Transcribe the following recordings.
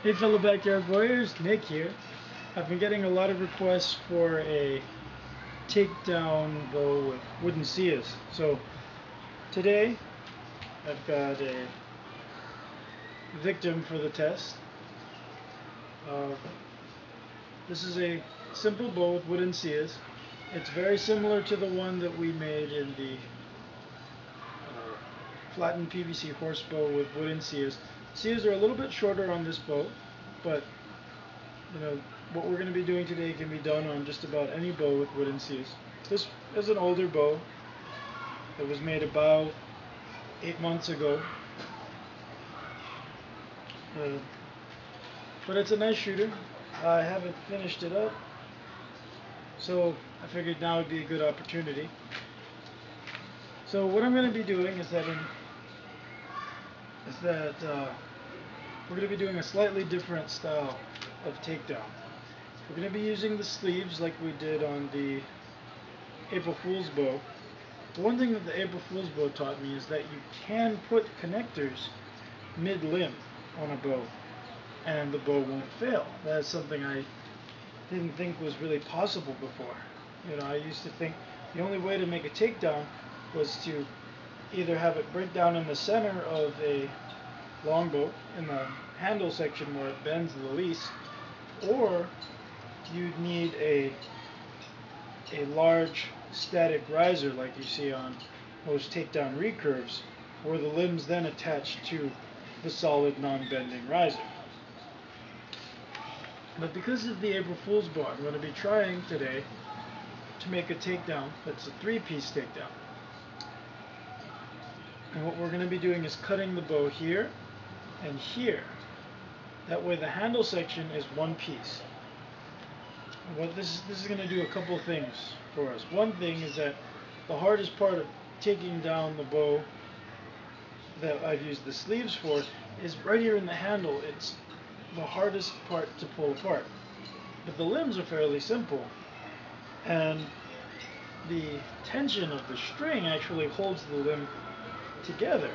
Hey fellow backyard warriors, Nick here. I've been getting a lot of requests for a takedown bow with wooden seals. So today I've got a victim for the test. Uh, this is a simple bow with wooden seals. It's very similar to the one that we made in the flattened PVC horse bow with wooden seals. Seals are a little bit shorter on this bow, but what we're going to be doing today can be done on just about any bow with wooden seals. This is an older bow that was made about 8 months ago, uh, but it's a nice shooter. I haven't finished it up, so I figured now would be a good opportunity. So what I'm going to be doing is that we're going to be doing a slightly different style of takedown. We're going to be using the sleeves like we did on the April Fool's bow. The one thing that the April Fool's bow taught me is that you can put connectors mid-limb on a bow and the bow won't fail. That's something I didn't think was really possible before. I used to think the only way to make a takedown was to either have it break down in the center of a longbow in the handle section where it bends the least, or you'd need a large static riser like you see on most takedown recurves, where the limbs then attach to the solid non-bending riser. But because of the April Fool's bow, I'm going to be trying today to make a takedown that's a 3-piece takedown. And what we're going to be doing is cutting the bow here and here. That way the handle section is one piece. What this is going to do a couple things for us. One thing is that the hardest part of taking down the bow that I've used the sleeves for is right here in the handle. It's the hardest part to pull apart. But the limbs are fairly simple, and the tension of the string actually holds the limb together.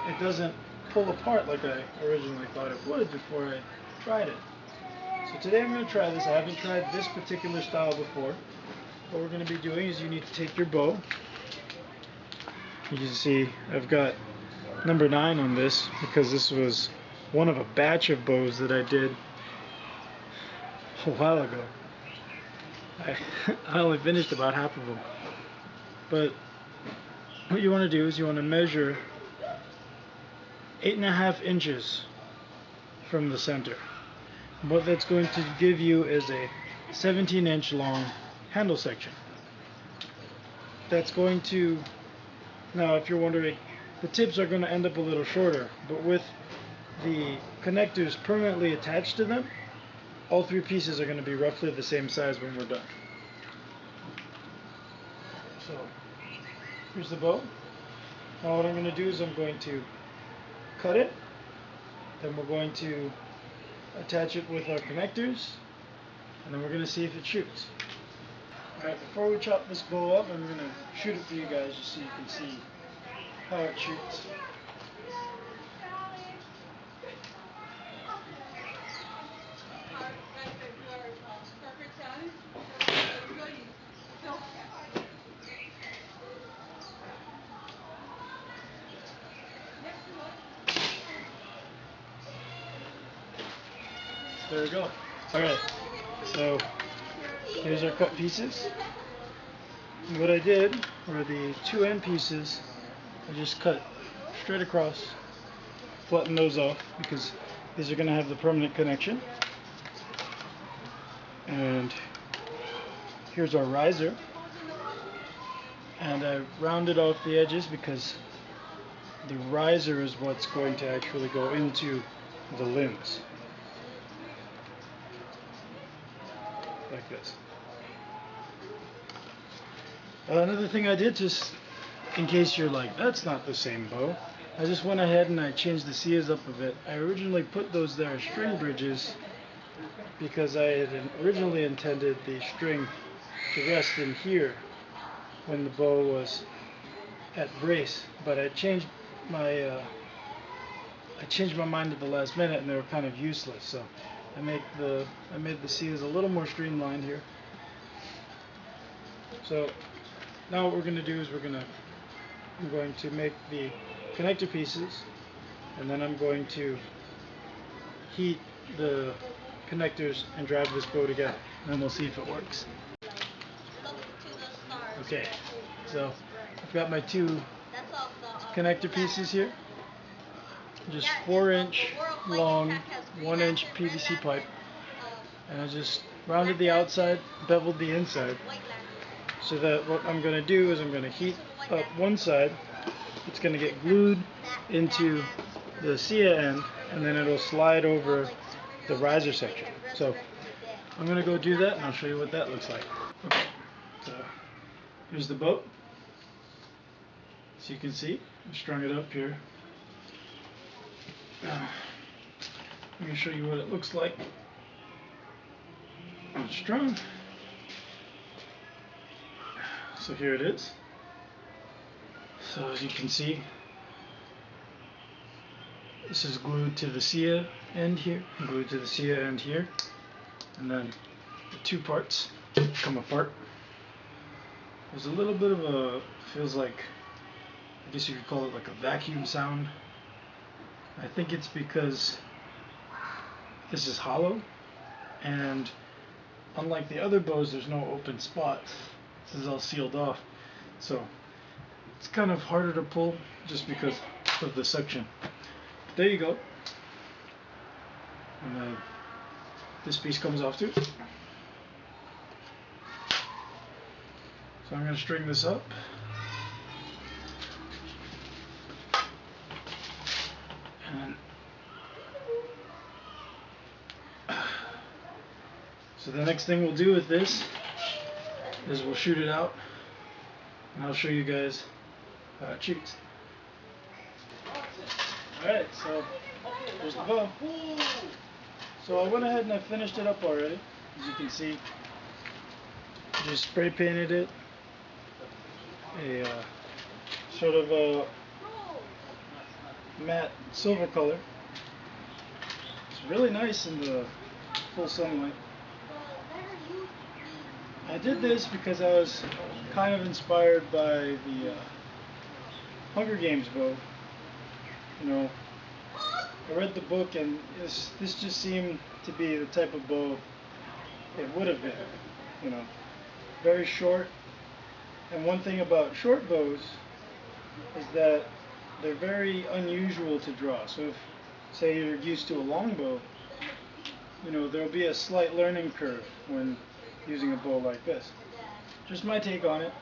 It doesn't pull apart like I originally thought it would before I tried it. So today I'm going to try this. I haven't tried this particular style before. What we're going to be doing is you need to take your bow. You can see I've got number 9 on this because this was one of a batch of bows that I did a while ago. I only finished about half of them. But what you want to do is you want to measure 8.5 inches from the center. What that's going to give you is a 17-inch long handle section. That's going to, now if you're wondering, the tips are going to end up a little shorter, but with the connectors permanently attached to them, all 3 pieces are going to be roughly the same size when we're done. So here's the bow. Now what I'm going to do is I'm going to cut it, then we're going to attach it with our connectors, and then we're going to see if it shoots. Alright, before we chop this bow up, I'm going to shoot it for you guys just so you can see how it shoots. There we go. Alright, so here's our cut pieces. And what I did were the 2 end pieces, I just cut straight across, flatten those off because these are going to have the permanent connection. And here's our riser. And I rounded off the edges because the riser is what's going to actually go into the limbs. Like this. Another thing I did, just in case you're like, that's not the same bow, I just went ahead and I changed the seals up a bit. I originally put those there as string bridges because I had originally intended the string to rest in here when the bow was at brace, but I changed my I changed my mind at the last minute and they were kind of useless, so I made the seals a little more streamlined here. So now what we're going to do is I'm going to make the connector pieces, and then I'm going to heat the connectors and drive this bow together, and then we'll see if it works. Okay, so I've got my two connector pieces here, just 4-inch long 1-inch PVC pipe, and I just rounded the outside, beveled the inside, so that what I'm going to do is I'm going to heat up one side. It's going to get glued into the SIA end, and then it'll slide over the riser section. So I'm going to go do that, and I'll show you what that looks like. Okay, so here's the boat. So you can see, I strung it up here. Let me show you what it looks like strung. So here it is. So as you can see, this is glued to the SIA end here, glued to the SIA end here, and then the two parts come apart. There's a little bit of a, feels like, I guess you could call it like a vacuum sound. I think it's because this is hollow, and unlike the other bows, there's no open spots. This is all sealed off, so it's kind of harder to pull just because of the suction. There you go. And then this piece comes off too. So I'm going to string this up. And so the next thing we'll do with this is we'll shoot it out, and I'll show you guys how it shoots. Alright, so here's the bow. So I went ahead and I finished it up already. As you can see, just spray painted it a sort of a matte silver color. It's really nice in the full sunlight. I did this because I was kind of inspired by the Hunger Games bow. You know, I read the book, and this just seemed to be the type of bow it would have been. You know, very short. And one thing about short bows is that they're very unusual to draw. So if, say, you're used to a long bow, you know, there'll be a slight learning curve when using a bow like this. Just my take on it.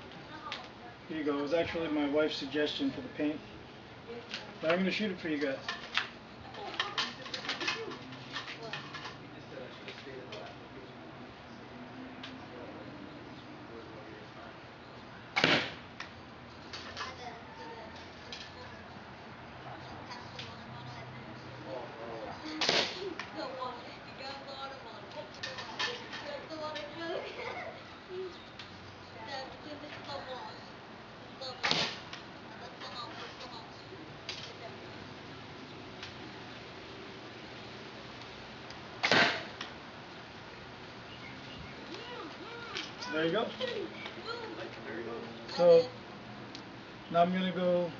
Here you go. It was actually my wife's suggestion for the paint. But I'm going to shoot it for you guys. So there you go. So now I'm going to go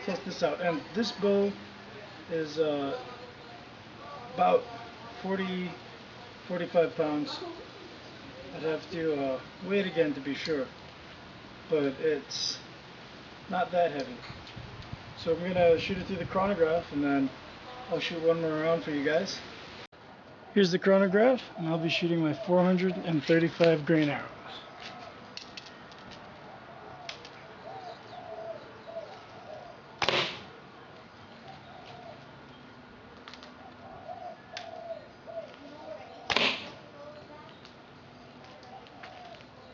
test this out. And this bow is about 45 pounds. I'd have to weigh it again to be sure, but it's not that heavy. So I'm going to shoot it through the chronograph, and then I'll shoot one more round for you guys. Here's the chronograph, and I'll be shooting my 435 grain arrows.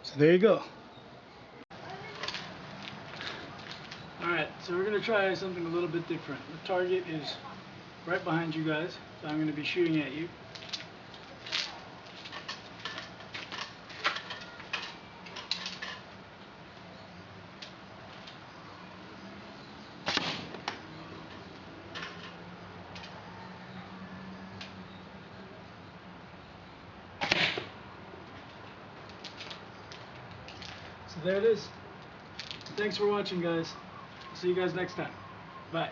So there you go. Alright, so we're going to try something a little bit different. The target is right behind you guys, so I'm going to be shooting at you. So there it is. Thanks for watching, guys. See you guys next time. Bye.